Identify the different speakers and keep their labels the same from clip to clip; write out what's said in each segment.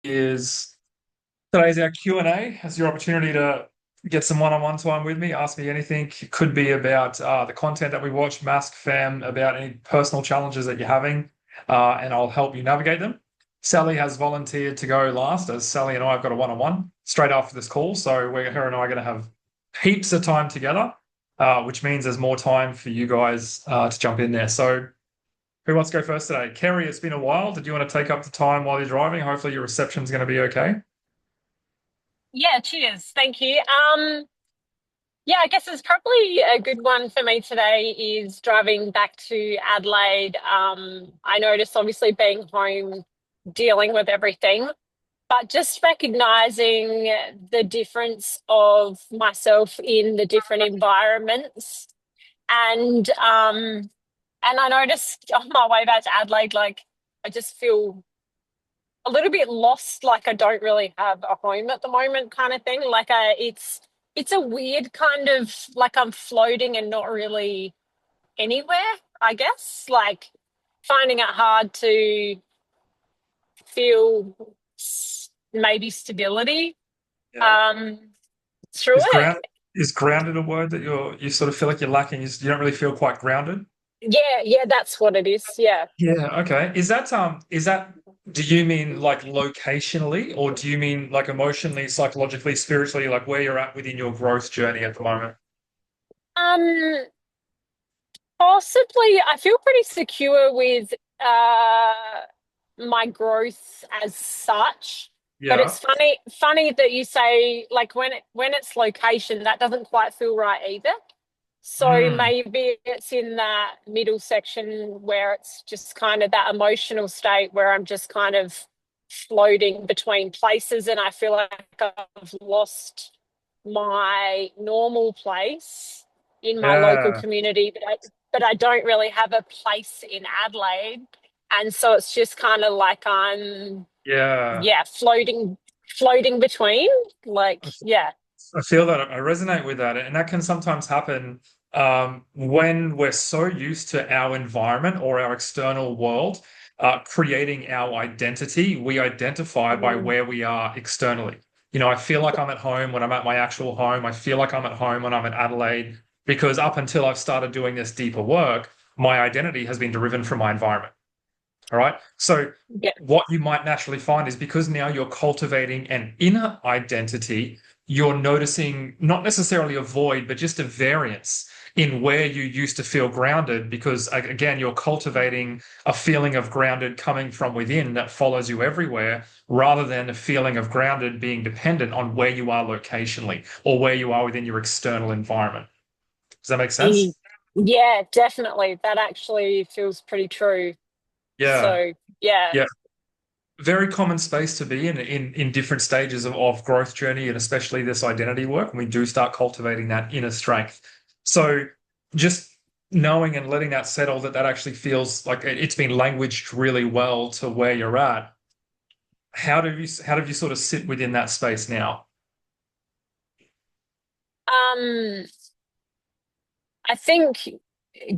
Speaker 1: is today's our Q&A. It's your opportunity to get some one-on-one time with me. Ask me anything. It could be about the content that we watch, Mask Fam, about any personal challenges that you're having, and I'll help you navigate them. Sally has volunteered to go last, as Sally and I have got a one-on-one straight after this call. So her and I are going to have heaps of time together, which means there's more time for you guys to jump in there. So who wants to go first today? Kerry, it's been a while. Did you want to take up the time while you're driving? Hopefully your reception's going to be okay.
Speaker 2: Yeah, cheers. Thank you. Yeah, I guess it's probably a good one for me today is driving back to Adelaide. I noticed obviously being home, dealing with everything, but just recognizing the difference of myself in the different environments. And I noticed on my way back to Adelaide, like I just feel a little bit lost, like I don't really have a home at the moment, kind of thing. It's a weird kind of like I'm floating and not really anywhere, I guess. Like finding it hard to feel maybe stability
Speaker 1: Yeah.
Speaker 2: um through
Speaker 1: Is
Speaker 2: it.
Speaker 1: grounded a word that you sort of feel like you're lacking? You don't really feel quite grounded?
Speaker 2: Yeah, yeah, that's what it is. Yeah.
Speaker 1: Yeah, okay. Is that do you mean like locationally or do you mean like emotionally, psychologically, spiritually, like where you're at within your growth journey at the moment?
Speaker 2: Um, Possibly I feel pretty secure with my growth as such. But
Speaker 1: Yeah.
Speaker 2: it's funny that you say like when it's location, that doesn't quite feel right either. So
Speaker 1: Mm,
Speaker 2: maybe it's in that middle section where it's just kind of that emotional state where I'm just kind of floating between places and I feel like I've lost my normal place in my local
Speaker 1: yeah.
Speaker 2: community, but I don't really have a place in Adelaide. And so it's just kind of like I'm,
Speaker 1: Yeah.
Speaker 2: yeah, floating between, like, yeah.
Speaker 1: I feel that I resonate with that, and that can sometimes happen when we're so used to our environment or our external world creating our identity. We identify by
Speaker 2: Mm,
Speaker 1: where we are externally. I feel like I'm at home when I'm at my actual home. I feel like I'm at home when I'm in Adelaide because up until I've started doing this deeper work, my identity has been driven from my environment. All right. So,
Speaker 2: yeah.
Speaker 1: what you might naturally find is because now you're cultivating an inner identity, you're noticing not necessarily a void, but just a variance in where you used to feel grounded. Because again, you're cultivating a feeling of grounded coming from within that follows you everywhere, rather than a feeling of grounded being dependent on where you are locationally or where you are within your external environment. Does that make
Speaker 2: E-
Speaker 1: sense?
Speaker 2: Yeah, definitely. That actually feels pretty true.
Speaker 1: Yeah.
Speaker 2: So, yeah.
Speaker 1: Yeah. Very common space to be in different stages of growth journey and especially this identity work when we do start cultivating that inner strength. So just knowing and letting that settle that actually feels like it's been languaged really well to where you're at. How do you sort of sit within that space now?
Speaker 2: Um, I think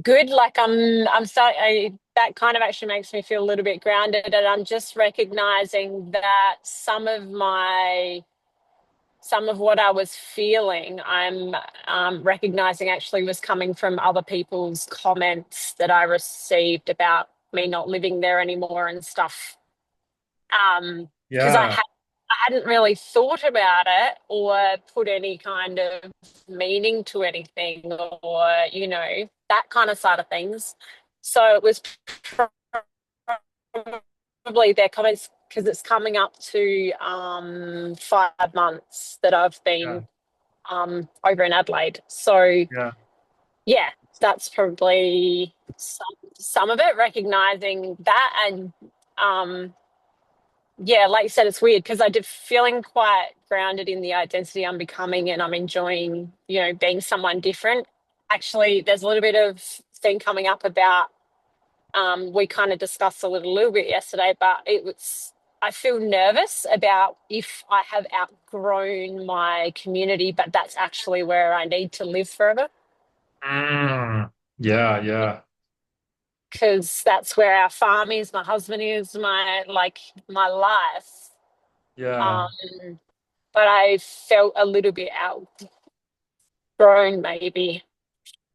Speaker 2: good. Like I'm sorry, that kind of actually makes me feel a little bit grounded, and I'm just recognizing that some of what I was feeling, I'm recognizing actually was coming from other people's comments that I received about me not living there anymore and stuff. Because
Speaker 1: Yeah.
Speaker 2: I hadn't really thought about it or put any kind of meaning to anything or that kind of side of things. So it was probably their comments because it's coming up to 5 months that I've
Speaker 1: Yeah.
Speaker 2: been over in Adelaide. So
Speaker 1: Yeah.
Speaker 2: yeah, that's probably some of it, recognizing that. And um, yeah, like you said, it's weird because I did feeling quite grounded in the identity I'm becoming and I'm enjoying, being someone different. Actually, there's a little bit of thing coming up about we kind of discussed a little bit yesterday, but I feel nervous about if I have outgrown my community, but that's actually where I need to live forever
Speaker 1: Mm. Yeah. Yeah.
Speaker 2: because that's where our farm is, my husband is, my life.
Speaker 1: Yeah.
Speaker 2: Um, but I felt a little bit outgrown, maybe,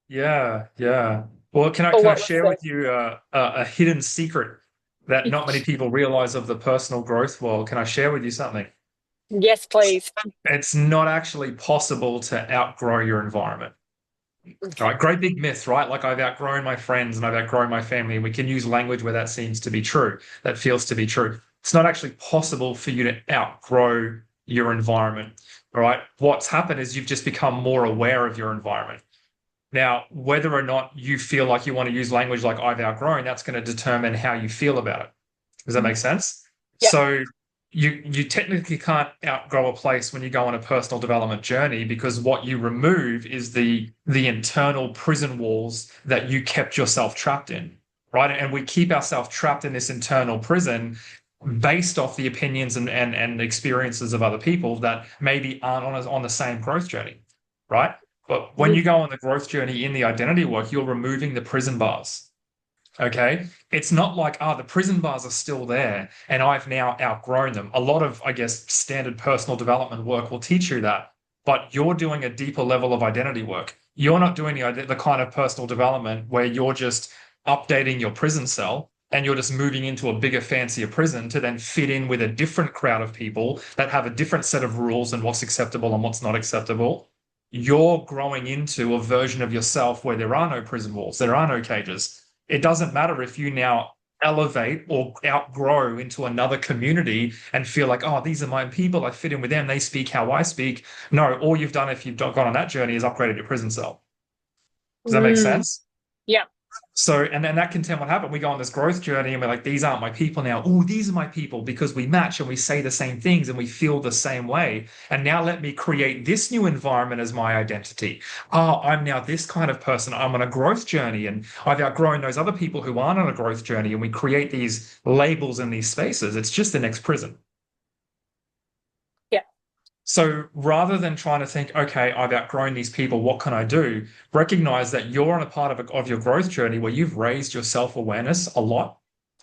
Speaker 1: Yeah. Yeah. Well,
Speaker 2: for
Speaker 1: can I
Speaker 2: what was
Speaker 1: share
Speaker 2: the
Speaker 1: with you a hidden secret that not many people realize of the personal growth world? Can I share with you something?
Speaker 2: yes, please.
Speaker 1: It's not actually possible to outgrow your environment. All right, great big myth, right? Like I've outgrown my friends and I've outgrown my family. We can use language where that seems to be true, that feels to be true. It's not actually possible for you to outgrow your environment. All right. What's happened is you've just become more aware of your environment. Now, whether or not you feel like you want to use language like I've outgrown, that's going to determine how you feel about it. Does that make sense?
Speaker 2: Yeah.
Speaker 1: So you technically can't outgrow a place when you go on a personal development journey because what you remove is the internal prison walls that you kept yourself trapped in, right? And we keep ourselves trapped in this internal prison based off the opinions and experiences of other people that maybe aren't on the same growth journey, right? But when you go on the growth journey in the identity work, you're removing the prison bars. Okay. It's not like, the prison bars are still there and I've now outgrown them. A lot of, I guess, standard personal development work will teach you that, but you're doing a deeper level of identity work. You're not doing the kind of personal development where you're just updating your prison cell and you're just moving into a bigger, fancier prison to then fit in with a different crowd of people that have a different set of rules and what's acceptable and what's not acceptable. You're growing into a version of yourself where there are no prison walls, there are no cages. It doesn't matter if you now elevate or outgrow into another community and feel like, oh, these are my people. I fit in with them. They speak how I speak. No, all you've done if you've gone on that journey is upgraded your prison cell. Does that make
Speaker 2: Mm,
Speaker 1: sense?
Speaker 2: yeah.
Speaker 1: So, and then that can tell what happened. We go on this growth journey and we're like, these aren't my people now. Oh, these are my people because we match and we say the same things and we feel the same way. And now let me create this new environment as my identity. Oh, I'm now this kind of person. I'm on a growth journey and I've outgrown those other people who aren't on a growth journey. And we create these labels in these spaces. It's just the next prison.
Speaker 2: Yeah.
Speaker 1: So rather than trying to think, okay, I've outgrown these people, what can I do? Recognize that you're on a part of your growth journey where you've raised your self-awareness a lot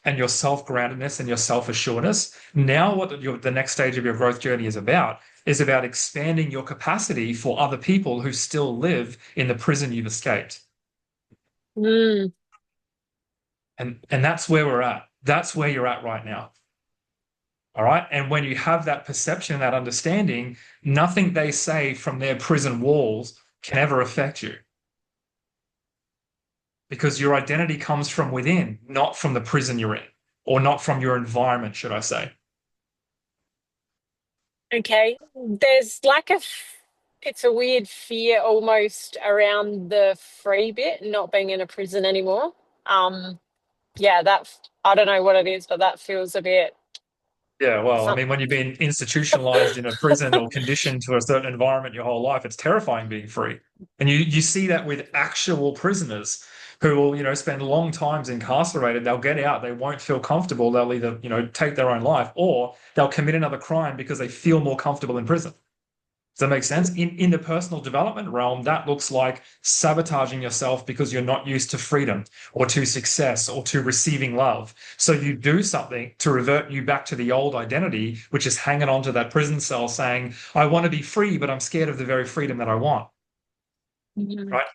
Speaker 1: and your self-groundedness and your self-assuredness. Now, the next stage of your growth journey is about expanding your capacity for other people who still live in the prison you've escaped.
Speaker 2: Mm,
Speaker 1: And that's where we're at. That's where you're at right now. All right. And when you have that perception, that understanding, nothing they say from their prison walls can ever affect you because your identity comes from within, not from the prison you're in, or not from your environment, should I say.
Speaker 2: okay. There's like it's a weird fear almost around the free bit, not being in a prison anymore. Um, yeah, I don't know what it is, but that feels a bit
Speaker 1: Yeah, well, I
Speaker 2: some,
Speaker 1: mean, when you've been institutionalized in a prison or conditioned to a certain environment your whole life, it's terrifying being free. And you see that with actual prisoners who will, spend long times incarcerated. They'll get out, they won't feel comfortable. They'll either, take their own life or they'll commit another crime because they feel more comfortable in prison. Does that make sense? In the personal development realm, that looks like sabotaging yourself because you're not used to freedom or to success or to receiving love. So you do something to revert you back to the old identity, which is hanging on to that prison cell saying, I want to be free, but I'm scared of the very freedom that I want.
Speaker 2: Mhm.
Speaker 1: Right.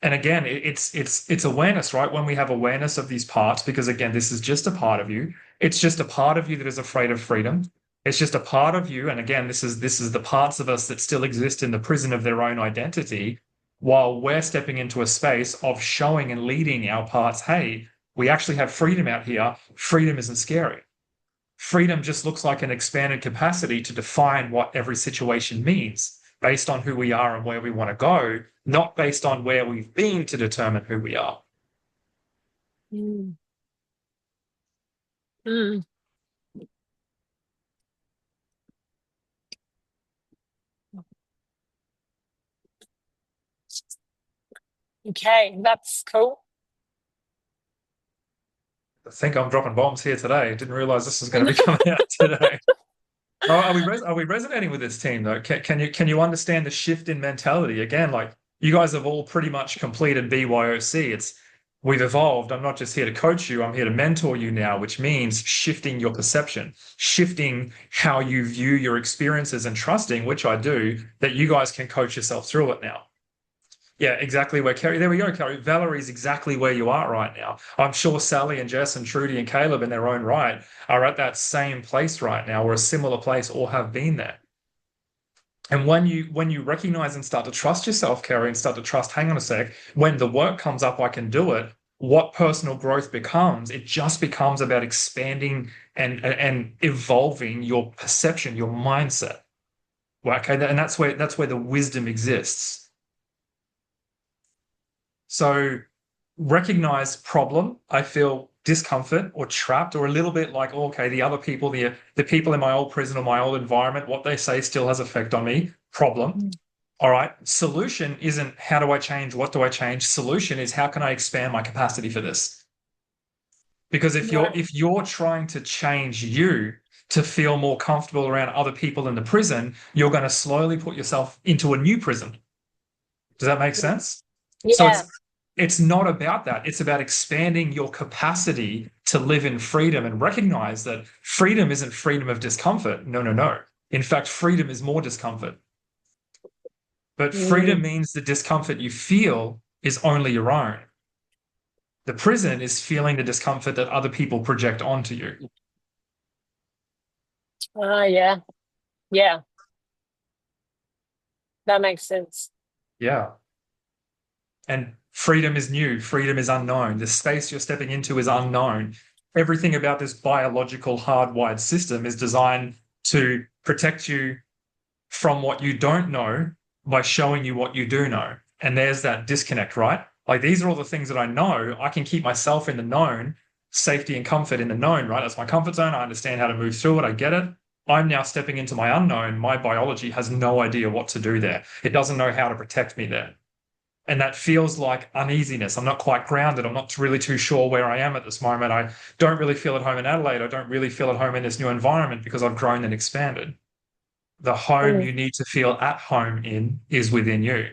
Speaker 1: And again, it's awareness, right? When we have awareness of these parts, because again, this is just a part of you. It's just a part of you that is afraid of freedom. It's just a part of you. And again, this is the parts of us that still exist in the prison of their own identity, while we're stepping into a space of showing and leading our parts, hey, we actually have freedom out here. Freedom isn't scary. Freedom just looks like an expanded capacity to define what every situation means based on who we are and where we want to go, not based on where we've been to determine who we are.
Speaker 2: Mm. Mm. Okay, that's cool.
Speaker 1: I think I'm dropping bombs here today. Didn't realize this was going to be coming out today. Are we resonating with this team though? Can you understand the shift in mentality again? Like you guys have all pretty much completed BYOC. we've evolved. I'm not just here to coach you, I'm here to mentor you now, which means shifting your perception, shifting how you view your experiences and trusting, which I do, that you guys can coach yourself through it now. Yeah, exactly where Kerry. There we go, Kerry. Valerie's exactly where you are right now. I'm sure Sally and Jess and Trudy and Caleb in their own right are at that same place right now, or a similar place, or have been there. And when you recognize and start to trust yourself, Kerry, and start to trust, hang on a sec, when the work comes up, I can do it. What personal growth becomes, it just becomes about expanding and evolving your perception, your mindset. Well, okay, and that's where the wisdom exists. So recognize problem. I feel discomfort or trapped or a little bit like, oh, okay, the other people, the people in my old prison or my old environment, what they say still has effect on me. Problem. All right. Solution isn't how do I change? What do I change? Solution is how can I expand my capacity for this? Because if you're
Speaker 2: Right.
Speaker 1: if you're trying to change you to feel more comfortable around other people in the prison, you're going to slowly put yourself into a new prison. Does that make sense? So
Speaker 2: Yeah.
Speaker 1: it's not about that. It's about expanding your capacity to live in freedom and recognize that freedom isn't freedom of discomfort. No, no, no. In fact, freedom is more discomfort. But freedom
Speaker 2: Mm.
Speaker 1: means the discomfort you feel is only your own. The prison is feeling the discomfort that other people project onto you.
Speaker 2: Yeah. Yeah. That makes sense.
Speaker 1: Yeah. And freedom is new, freedom is unknown. The space you're stepping into is unknown. Everything about this biological hardwired system is designed to protect you from what you don't know by showing you what you do know. And there's that disconnect, right? Like these are all the things that I know. I can keep myself in the known, safety and comfort in the known, right? That's my comfort zone. I understand how to move through it. I get it. I'm now stepping into my unknown. My biology has no idea what to do there. It doesn't know how to protect me there. And that feels like uneasiness. I'm not quite grounded. I'm not really too sure where I am at this moment. I don't really feel at home in Adelaide. I don't really feel at home in this new environment because I've grown and expanded. The home
Speaker 2: Mm.
Speaker 1: you need to feel at home in is within you.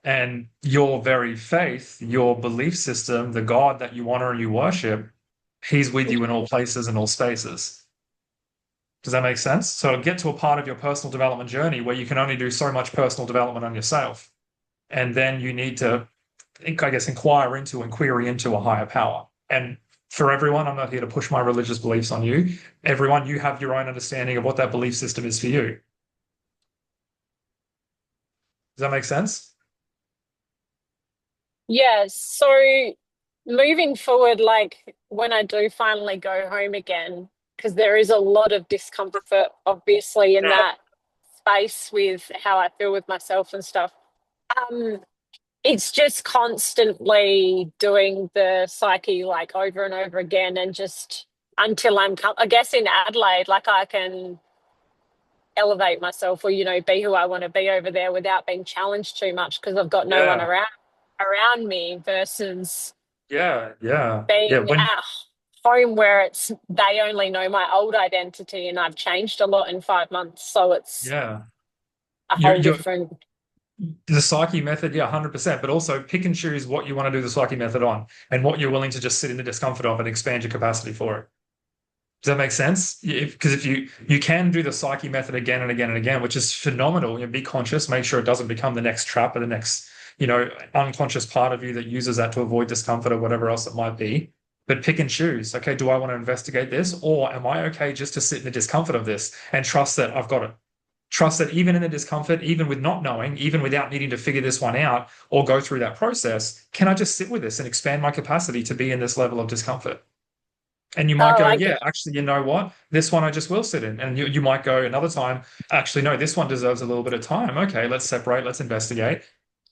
Speaker 1: And your very faith, your belief system, the God that you honor and you worship, he's with you in all places and all spaces. Does that make sense? So get to a part of your personal development journey where you can only do so much personal development on yourself. And then you need to, I guess, inquire into and query into a higher power. And for everyone, I'm not here to push my religious beliefs on you. Everyone, you have your own understanding of what that belief system is for you. Does that make sense?
Speaker 2: Yeah. So moving forward, like when I do finally go home again, because there is a lot of discomfort, obviously, in that space with how I feel with myself and stuff. Um, it's just constantly doing the psyche like over and over again, and just until I guess in Adelaide, like I can elevate myself or be who I want to be over there without being challenged too much because I've got no one
Speaker 1: Yeah,
Speaker 2: around me versus
Speaker 1: yeah, yeah, yeah.
Speaker 2: being at home where it's they only know my old identity and I've changed a lot in 5 months, so it's
Speaker 1: Yeah,
Speaker 2: a
Speaker 1: you're,
Speaker 2: whole
Speaker 1: you're
Speaker 2: different.
Speaker 1: the psyche method, yeah, 100%. But also pick and choose what you want to do the psyche method on and what you're willing to just sit in the discomfort of and expand your capacity for it. Does that make sense? Because if you can do the psyche method again and again and again, which is phenomenal, be conscious, make sure it doesn't become the next trap or the next, unconscious part of you that uses that to avoid discomfort or whatever else it might be. But pick and choose. Okay, do I want to investigate this, or am I okay just to sit in the discomfort of this and trust that I've got it? Trust that even in the discomfort, even with not knowing, even without needing to figure this one out or go through that process, can I just sit with this and expand my capacity to be in this level of discomfort? And you might
Speaker 2: Oh,
Speaker 1: go,
Speaker 2: I
Speaker 1: yeah,
Speaker 2: get.
Speaker 1: actually, you know what? This one I just will sit in. And you might go another time, actually, no, this one deserves a little bit of time. Okay, let's separate, let's investigate.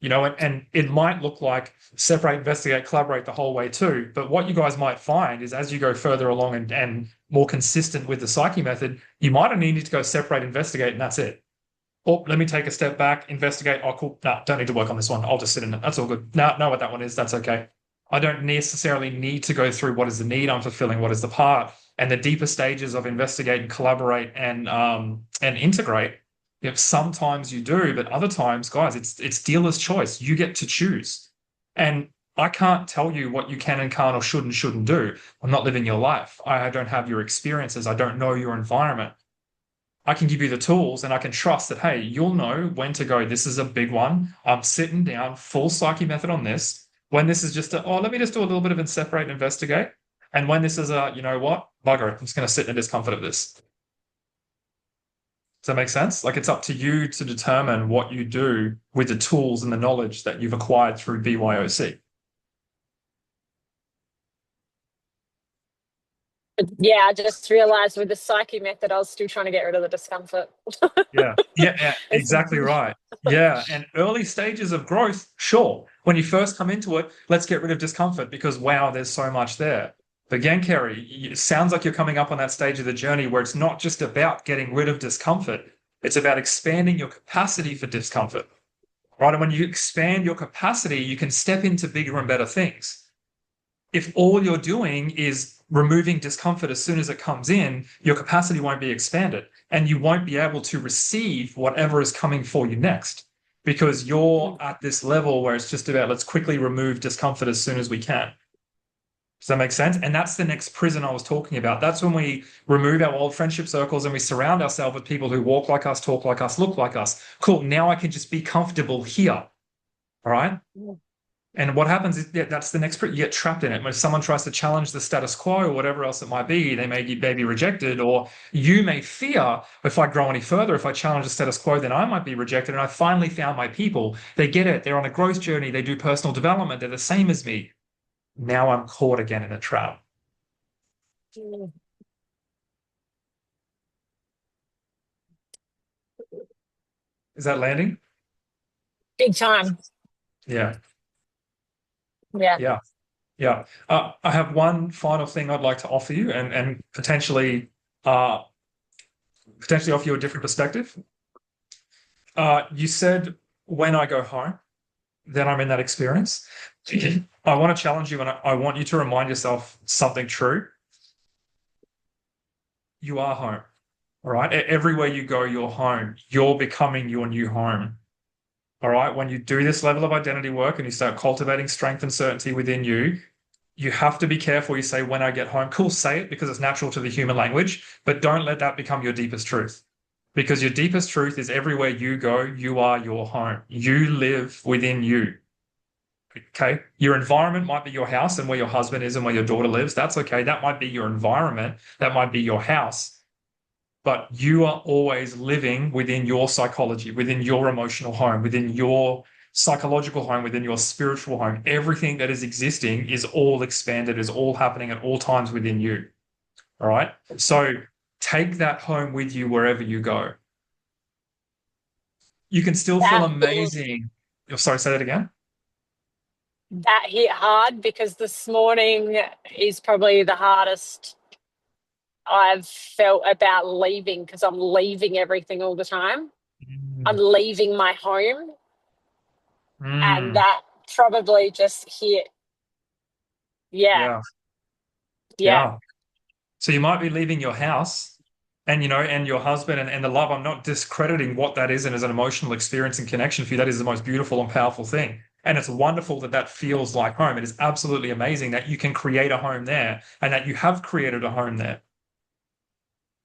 Speaker 1: And it might look like separate, investigate, collaborate the whole way too. But what you guys might find is as you go further along and more consistent with the psyche method, you might only need to go separate, investigate, and that's it. Oh, let me take a step back, investigate. Oh, cool. No, don't need to work on this one. I'll just sit in it. That's all good. No, know what that one is. That's okay. I don't necessarily need to go through what is the need. I'm fulfilling what is the part. And the deeper stages of investigate and collaborate and integrate. Sometimes you do, but other times, guys, it's dealer's choice. You get to choose. And I can't tell you what you can and can't or should and shouldn't do. I'm not living your life. I don't have your experiences. I don't know your environment. I can give you the tools and I can trust that, hey, you'll know when to go. This is a big one. I'm sitting down, full psyche method on this. When this is just let me just do a little bit of separate and investigate. And when this is you know what, bugger, I'm just going to sit in the discomfort of this. Does that make sense? Like it's up to you to determine what you do with the tools and the knowledge that you've acquired through BYOC.
Speaker 2: But yeah, I just realized with the psyche method, I was still trying to get rid of the discomfort.
Speaker 1: Yeah, exactly right. Yeah, and early stages of growth, sure. When you first come into it, let's get rid of discomfort because wow, there's so much there. But again, Kerry, it sounds like you're coming up on that stage of the journey where it's not just about getting rid of discomfort, it's about expanding your capacity for discomfort, right? And when you expand your capacity, you can step into bigger and better things. If all you're doing is removing discomfort as soon as it comes in, your capacity won't be expanded and you won't be able to receive whatever is coming for you next because you're at this level where it's just about let's quickly remove discomfort as soon as we can. Does that make sense? And that's the next prison I was talking about. That's when we remove our old friendship circles and we surround ourselves with people who walk like us, talk like us, look like us. Cool. Now I can just be comfortable here. All right. And what happens is that's the next you get trapped in it. When someone tries to challenge the status quo or whatever else it might be, they may be rejected, or you may fear if I grow any further, if I challenge the status quo, then I might be rejected. And I finally found my people. They get it. They're on a growth journey. They do personal development. They're the same as me. Now I'm caught again in a trap. Is that landing?
Speaker 2: Big time.
Speaker 1: Yeah.
Speaker 2: Yeah.
Speaker 1: Yeah. Yeah. I have one final thing I'd like to offer you and uh, potentially offer you a different perspective. You said when I go home, then I'm in that experience. I want to challenge you and I want you to remind yourself something true. You are home. All right. Everywhere you go, you're home. You're becoming your new home. All right. When you do this level of identity work and you start cultivating strength and certainty within you, you have to be careful. You say, when I get home, cool, say it because it's natural to the human language, but don't let that become your deepest truth. Because your deepest truth is everywhere you go, you are your home. You live within you. Okay. Your environment might be your house and where your husband is and where your daughter lives. That's okay. That might be your environment. That might be your house. But you are always living within your psychology, within your emotional home, within your psychological home, within your spiritual home. Everything that is existing is all expanded, is all happening at all times within you. All right. So take that home with you wherever you go. You can still feel
Speaker 2: That hit,
Speaker 1: amazing. Oh, sorry, say that again.
Speaker 2: that hit hard because this morning is probably the hardest I've felt about leaving because I'm leaving everything all the time. I'm
Speaker 1: Mm,
Speaker 2: leaving my home, and
Speaker 1: mm,
Speaker 2: that probably just hit. Yeah,
Speaker 1: yeah,
Speaker 2: yeah,
Speaker 1: yeah. So you might be leaving your house and, and your husband and the love. I'm not discrediting what that is and as an emotional experience and connection for you. That is the most beautiful and powerful thing. And it's wonderful that that feels like home. It is absolutely amazing that you can create a home there and that you have created a home there.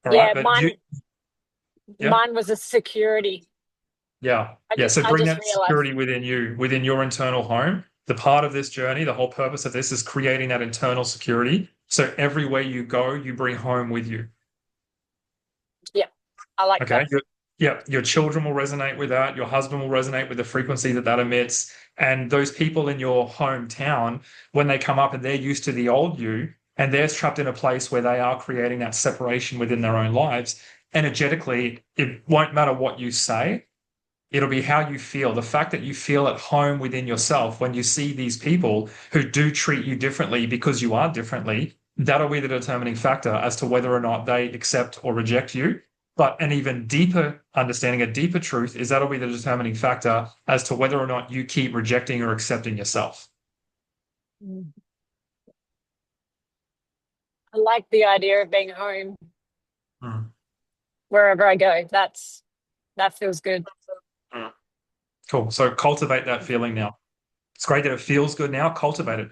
Speaker 1: All right.
Speaker 2: yeah.
Speaker 1: But yeah,
Speaker 2: Mine was a security.
Speaker 1: yeah,
Speaker 2: I
Speaker 1: yeah.
Speaker 2: just,
Speaker 1: So
Speaker 2: I
Speaker 1: bring
Speaker 2: just
Speaker 1: that
Speaker 2: realized.
Speaker 1: security within you, within your internal home. The part of this journey, the whole purpose of this is creating that internal security. So everywhere you go, you bring home with you.
Speaker 2: Yeah, I like
Speaker 1: Okay.
Speaker 2: that.
Speaker 1: Your children will resonate with that. Your husband will resonate with the frequency that that emits. And those people in your hometown, when they come up and they're used to the old you, and they're trapped in a place where they are creating that separation within their own lives, energetically, it won't matter what you say. It'll be how you feel. The fact that you feel at home within yourself when you see these people who do treat you differently because you are differently, that'll be the determining factor as to whether or not they accept or reject you. But an even deeper understanding, a deeper truth is that'll be the determining factor as to whether or not you keep rejecting or accepting yourself.
Speaker 2: Mm. I like the idea of being home
Speaker 1: Mm.
Speaker 2: wherever I go. That feels good.
Speaker 1: Mm. Cool. So cultivate that feeling now. It's great that it feels good now. Cultivate it,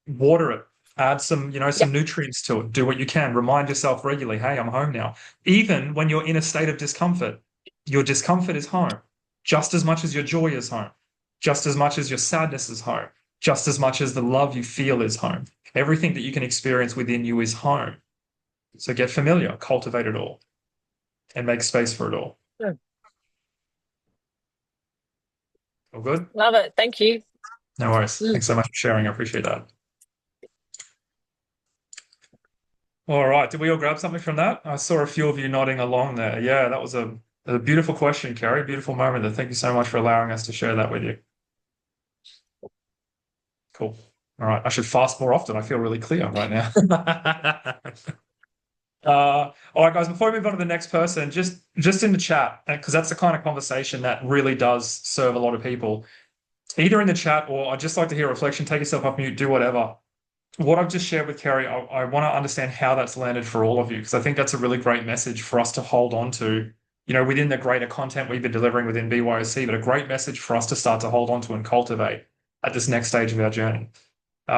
Speaker 1: water it, add some,
Speaker 2: Yeah.
Speaker 1: some nutrients to it. Do what you can. Remind yourself regularly, hey, I'm home now. Even when you're in a state of discomfort, your discomfort is home, just as much as your joy is home, just as much as your sadness is home, just as much as the love you feel is home. Everything that you can experience within you is home. So get familiar, cultivate it all, and make space for it all.
Speaker 2: Yeah.
Speaker 1: All good?
Speaker 2: Love it. Thank you.
Speaker 1: No worries.
Speaker 2: Mm.
Speaker 1: Thanks so much for sharing. I appreciate that. All right. Did we all grab something from that? I saw a few of you nodding along there. Yeah, that was a beautiful question, Carrie. Beautiful moment there. Thank you so much for allowing us to share that with you. Cool. All right. I should fast more often. I feel really clear right now. All right, guys, before we move on to the next person, just in the chat, because that's the kind of conversation that really does serve a lot of people, either in the chat or I'd just like to hear a reflection, take yourself off mute, do whatever. What I've just shared with Kerry, I want to understand how that's landed for all of you, because I think that's a really great message for us to hold on to, within the greater content we've been delivering within BYOC, but a great message for us to start to hold on to and cultivate at this next stage of our journey.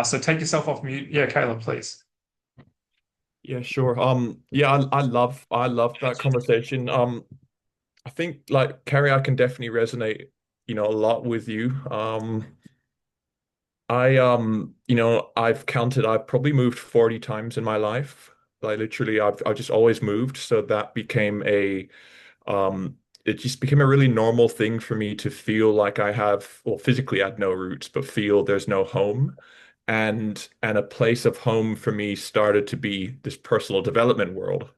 Speaker 1: So take yourself off mute. Yeah, Caleb, please.
Speaker 3: Yeah, sure. Yeah, I love that conversation. I think like Carrie, I can definitely resonate, a lot with you. I've counted, I've probably moved 40 times in my life. Like literally, I've just always moved. So that became um, it just became a really normal thing for me to feel like I have, well, physically I had no roots, but feel there's no home. And a place of home for me started to be this personal development world.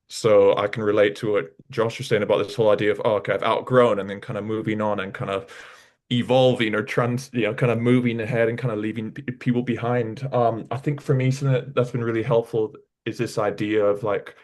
Speaker 3: So I can relate to what Josh was saying about this whole idea of, oh, okay, I've outgrown and then kind of moving on and kind of evolving or kind of moving ahead and kind of leaving people behind. I think for me, something that's been really helpful is this idea of like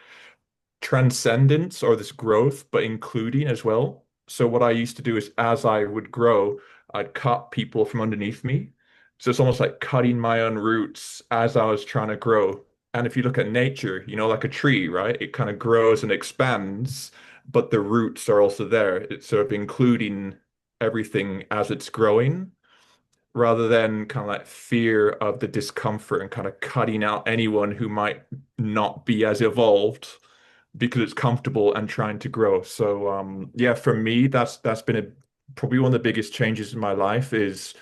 Speaker 3: transcendence or this growth, but including as well. So what I used to do is as I would grow, I'd cut people from underneath me. So it's almost like cutting my own roots as I was trying to grow. And if you look at nature, like a tree, right? It kind of grows and expands, but the roots are also there. It's sort of including everything as it's growing, rather than kind of like fear of the discomfort and kind of cutting out anyone who might not be as evolved because it's comfortable and trying to grow. So yeah, for me, that's been probably one of the biggest changes in my life is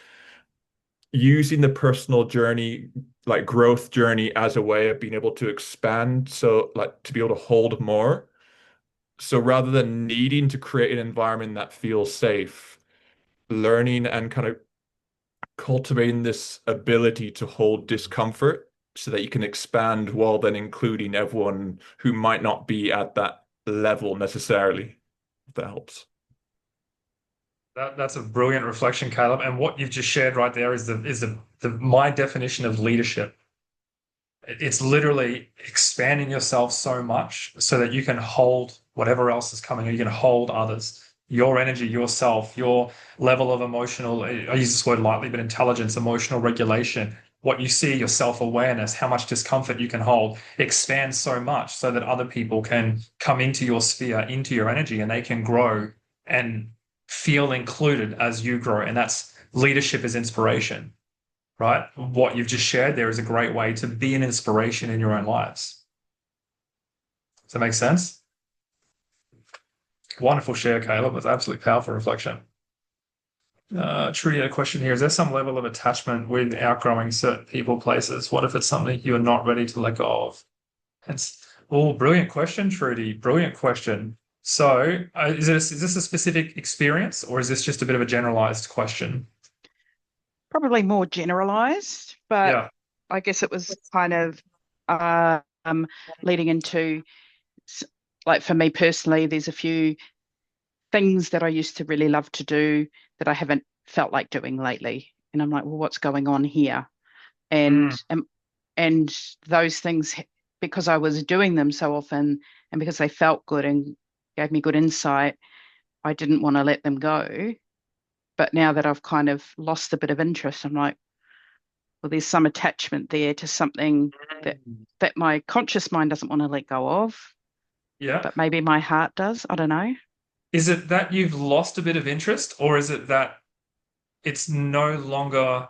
Speaker 3: using the personal journey, like growth journey, as a way of being able to expand. So like to be able to hold more. So rather than needing to create an environment that feels safe, learning and kind of cultivating this ability to hold discomfort so that you can expand while then including everyone who might not be at that level necessarily, if that helps.
Speaker 1: That's a brilliant reflection, Caleb. And what you've just shared right there is the my definition of leadership. It's literally expanding yourself so much so that you can hold whatever else is coming. You can hold others, your energy, yourself, your level of emotional, I use this word lightly, but intelligence, emotional regulation, what you see, your self-awareness, how much discomfort you can hold expands so much so that other people can come into your sphere, into your energy, and they can grow and feel included as you grow. And that's leadership is inspiration, right? What you've just shared there is a great way to be an inspiration in your own lives. Does that make sense? Wonderful share, Caleb. It's absolutely powerful reflection. Trudy had a question here. Is there some level of attachment with outgrowing certain people, places? What if it's something you're not ready to let go of? Brilliant question, Trudy. Brilliant question. So, is this a specific experience, or is this just a bit of a generalized question?
Speaker 4: Probably more generalized, but
Speaker 1: Yeah.
Speaker 4: I guess it was kind of leading into, like for me personally, there's a few things that I used to really love to do that I haven't felt like doing lately. And I'm like, well, what's going on here?
Speaker 1: Mm,
Speaker 4: And those things, because I was doing them so often and because they felt good and gave me good insight, I didn't want to let them go. But now that I've kind of lost a bit of interest, I'm like, well, there's some attachment there to something that my conscious mind doesn't want to let go of,
Speaker 1: yeah.
Speaker 4: but maybe my heart does. I don't know.
Speaker 1: Is it that you've lost a bit of interest, or is it that it's no longer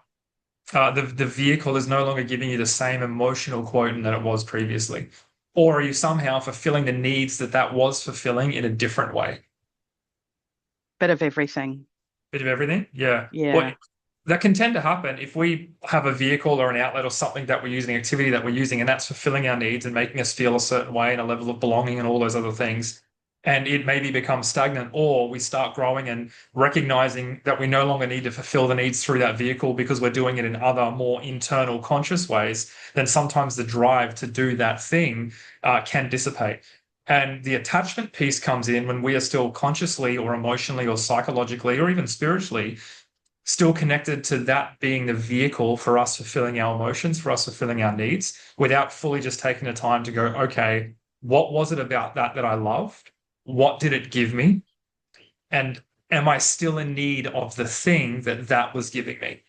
Speaker 1: the vehicle is no longer giving you the same emotional quotient that it was previously? Or are you somehow fulfilling the needs that that was fulfilling in a different way?
Speaker 4: Bit of everything.
Speaker 1: Bit of everything? Yeah. Well,
Speaker 4: Yeah.
Speaker 1: that can tend to happen if we have a vehicle or an outlet or something that we're using, activity that we're using, and that's fulfilling our needs and making us feel a certain way and a level of belonging and all those other things. And it maybe becomes stagnant, or we start growing and recognizing that we no longer need to fulfill the needs through that vehicle because we're doing it in other more internal conscious ways. Then sometimes the drive to do that thing can dissipate. And the attachment piece comes in when we are still consciously or emotionally or psychologically or even spiritually still connected to that being the vehicle for us fulfilling our emotions, for us fulfilling our needs, without fully just taking the time to go, okay, what was it about that that I loved? What did it give me? And am I still in need of the thing that that was giving me?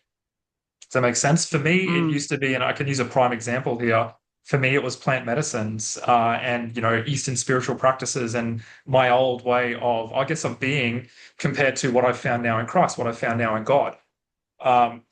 Speaker 1: Does that make sense? For me, it
Speaker 4: Mm.
Speaker 1: used to be, and I can use a prime example here. For me, it was plant medicines and Eastern spiritual practices and my old way of, I guess, of being compared to what I found now in Christ, what I found now in God. Um,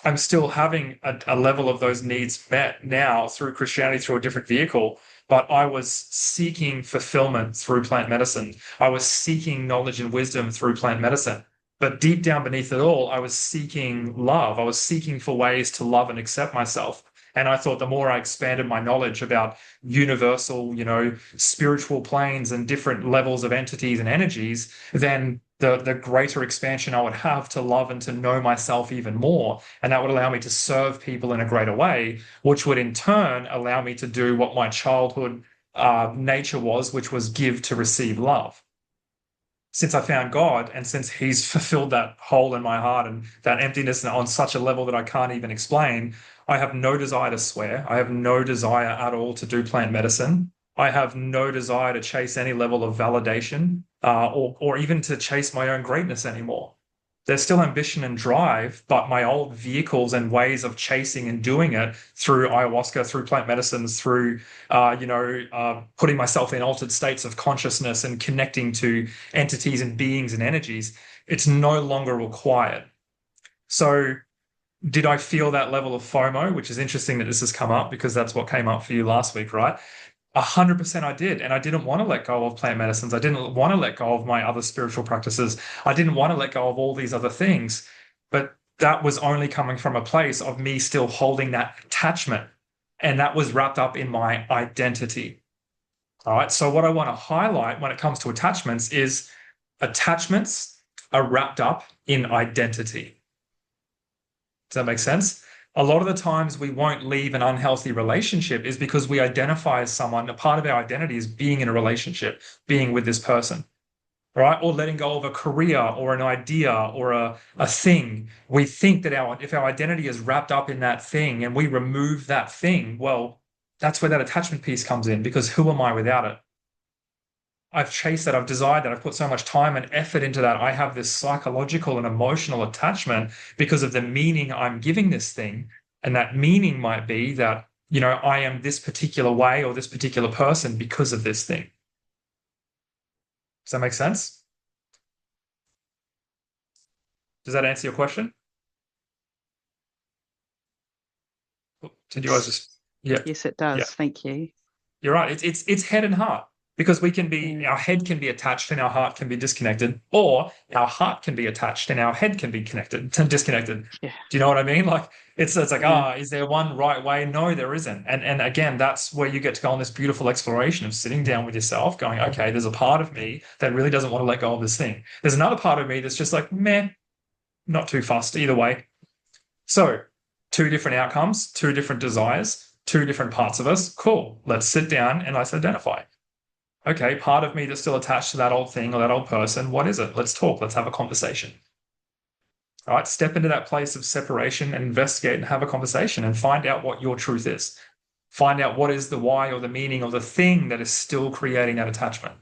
Speaker 1: I'm still having a level of those needs met now through Christianity through a different vehicle, but I was seeking fulfillment through plant medicine. I was seeking knowledge and wisdom through plant medicine. But deep down beneath it all, I was seeking love. I was seeking for ways to love and accept myself. And I thought the more I expanded my knowledge about universal, spiritual planes and different levels of entities and energies, then the greater expansion I would have to love and to know myself even more. And that would allow me to serve people in a greater way, which would in turn allow me to do what my childhood nature was, which was give to receive love. Since I found God and since He's fulfilled that hole in my heart and that emptiness on such a level that I can't even explain, I have no desire to swear. I have no desire at all to do plant medicine. I have no desire to chase any level of validation or even to chase my own greatness anymore. There's still ambition and drive, but my old vehicles and ways of chasing and doing it through ayahuasca, through plant medicines, through putting myself in altered states of consciousness and connecting to entities and beings and energies, it's no longer required. So did I feel that level of FOMO, which is interesting that this has come up because that's what came up for you last week, right? 100% I did. And I didn't want to let go of plant medicines. I didn't want to let go of my other spiritual practices. I didn't want to let go of all these other things. But that was only coming from a place of me still holding that attachment. And that was wrapped up in my identity. All right. So what I want to highlight when it comes to attachments is attachments are wrapped up in identity. Does that make sense? A lot of the times we won't leave an unhealthy relationship is because we identify as someone, a part of our identity is being in a relationship, being with this person, right? Or letting go of a career or an idea or a thing. We think that if our identity is wrapped up in that thing and we remove that thing, well, that's where that attachment piece comes in because who am I without it? I've chased that, I've desired that, I've put so much time and effort into that. I have this psychological and emotional attachment because of the meaning I'm giving this thing. And that meaning might be that, I am this particular way or this particular person because of this thing. Does that make sense? Does that answer your question? Did you guys just, yeah,
Speaker 4: Yes, it does.
Speaker 1: yeah.
Speaker 4: Thank you.
Speaker 1: You're right. It's head and heart because our head can be attached and our heart can be disconnected, or our heart can be attached and our head can be connected and disconnected.
Speaker 4: Yeah.
Speaker 1: Do you know what I mean? Like it's like,
Speaker 4: Yeah.
Speaker 1: is there one right way? No, there isn't. And again, that's where you get to go on this beautiful exploration of sitting down with yourself, going, okay, there's a part of me that really doesn't want to let go of this thing. There's another part of me that's just like, meh, not too fussed either way. So, two different outcomes, two different desires, two different parts of us. Cool. Let's sit down and let's identify. Okay, part of me that's still attached to that old thing or that old person, what is it? Let's talk. Let's have a conversation. All right, step into that place of separation and investigate and have a conversation and find out what your truth is. Find out what is the why or the meaning of the thing that is still creating that attachment.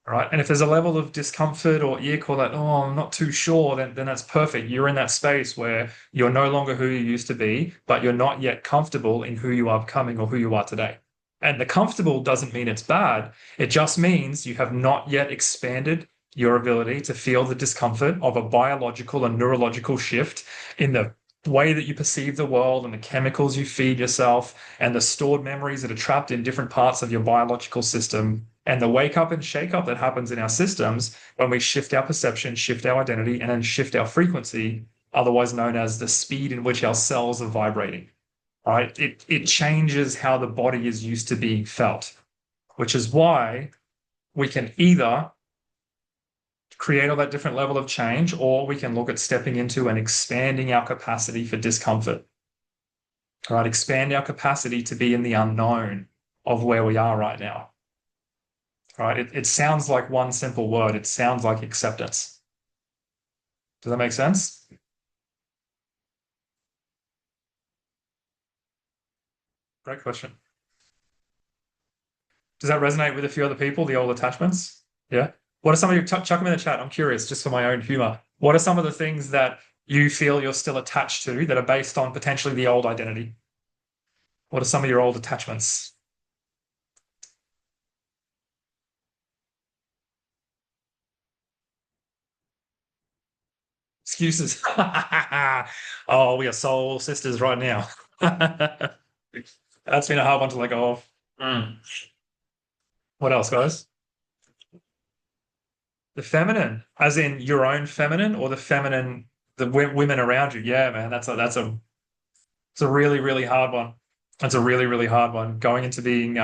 Speaker 1: All right. And if there's a level of discomfort or ick or that, oh, I'm not too sure, then that's perfect. You're in that space where you're no longer who you used to be, but you're not yet comfortable in who you are becoming or who you are today. And the comfortable doesn't mean it's bad. It just means you have not yet expanded your ability to feel the discomfort of a biological and neurological shift in the way that you perceive the world and the chemicals you feed yourself and the stored memories that are trapped in different parts of your biological system and the wake up and shake up that happens in our systems when we shift our perception, shift our identity, and then shift our frequency, otherwise known as the speed in which our cells are vibrating. Right? It changes how the body is used to being felt, which is why we can either create all that different level of change, or we can look at stepping into and expanding our capacity for discomfort. All right, expand our capacity to be in the unknown of where we are right now. All right, it sounds like one simple word. It sounds like acceptance. Does that make sense? Great question. Does that resonate with a few other people, the old attachments? Yeah. What are some of your, chuck them in the chat. I'm curious, just for my own humor. What are some of the things that you feel you're still attached to that are based on potentially the old identity? What are some of your old attachments? Excuses. Oh, we are soul sisters right now. That's been a hard one to let go of. What else, guys? The feminine, as in your own feminine, or the feminine, the women around you. Yeah, man, it's a really, really hard one. It's a really, really hard one. Going into being,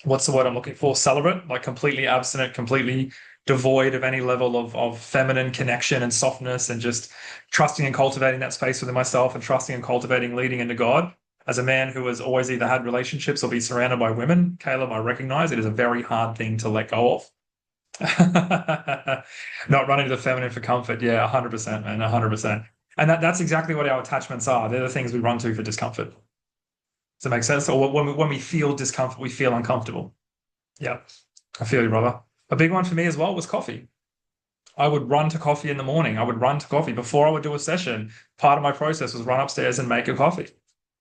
Speaker 1: what's the word I'm looking for? Celibate, like completely abstinent, completely devoid of any level of feminine connection and softness, and just trusting and cultivating that space within myself and trusting and cultivating leading into God. As a man who has always either had relationships or be surrounded by women, Caleb, I recognize it is a very hard thing to let go of. Not running to the feminine for comfort. Yeah, 100%, man, 100%. And that's exactly what our attachments are. They're the things we run to for discomfort. Does that make sense? Or when we feel discomfort, we feel uncomfortable. Yeah, I feel you, brother. A big one for me as well was coffee. I would run to coffee in the morning. I would run to coffee before I would do a session. Part of my process was run upstairs and make a coffee.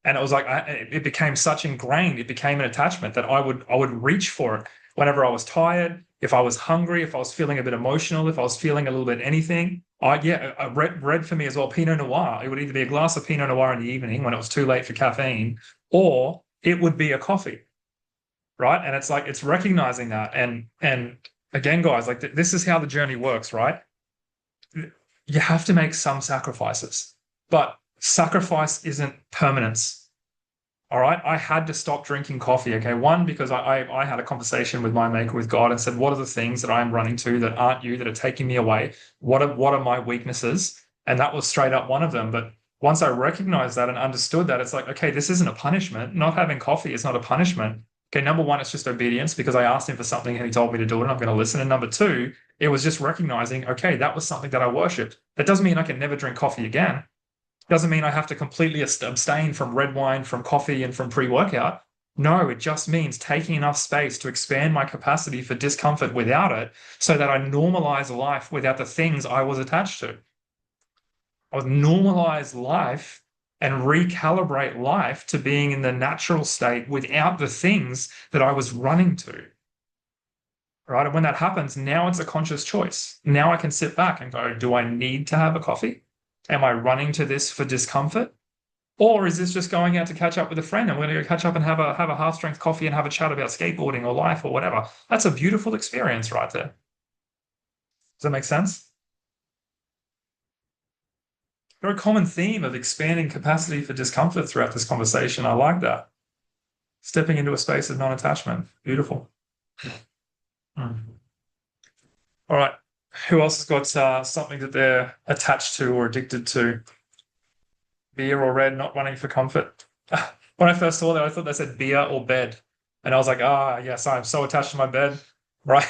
Speaker 1: And it was like it became such ingrained. It became an attachment that I would reach for it whenever I was tired, if I was hungry, if I was feeling a bit emotional, if I was feeling a little bit anything. Red for me as well. Pinot Noir. It would either be a glass of Pinot Noir in the evening when it was too late for caffeine, or it would be a coffee, right? And it's like it's recognizing that. And again, guys, like this is how the journey works, right? You have to make some sacrifices, but sacrifice isn't permanence. All right. I had to stop drinking coffee. Okay. One, because I had a conversation with my maker, with God, and said, what are the things that I'm running to that aren't you, that are taking me away? What are my weaknesses? And that was straight up one of them. But once I recognized that and understood that, it's like, okay, this isn't a punishment. Not having coffee is not a punishment. Okay. Number one, it's just obedience because I asked him for something and he told me to do it and I'm going to listen. And number two, it was just recognizing, okay, that was something that I worshiped. That doesn't mean I can never drink coffee again. Doesn't mean I have to completely abstain from red wine, from coffee, and from pre-workout. No, it just means taking enough space to expand my capacity for discomfort without it so that I normalize life without the things I was attached to. I would normalize life and recalibrate life to being in the natural state without the things that I was running to. Right? And when that happens, now it's a conscious choice. Now I can sit back and go, do I need to have a coffee? Am I running to this for discomfort? Or is this just going out to catch up with a friend and we're going to go catch up and have a half-strength coffee and have a chat about skateboarding or life or whatever? That's a beautiful experience right there. Does that make sense? Very common theme of expanding capacity for discomfort throughout this conversation. I like that. Stepping into a space of non-attachment. Beautiful. All right. Who else has got something that they're attached to or addicted to? Beer or red, not running for comfort. When I first saw that, I thought they said beer or bed. And I was like, yes, I'm so attached to my bed. Right.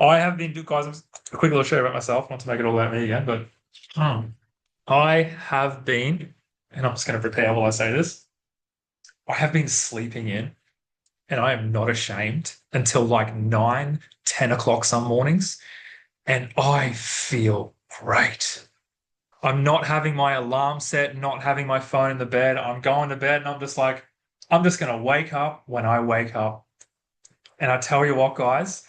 Speaker 1: I have been, guys, a quick little share about myself, not to make it all about me again, but I have been, and I'm just going to prepare while I say this, I have been sleeping in, and I am not ashamed, until like 9, 10 o'clock some mornings. And I feel great. I'm not having my alarm set, not having my phone in the bed. I'm going to bed and I'm just like, I'm just going to wake up when I wake up. And I tell you what, guys,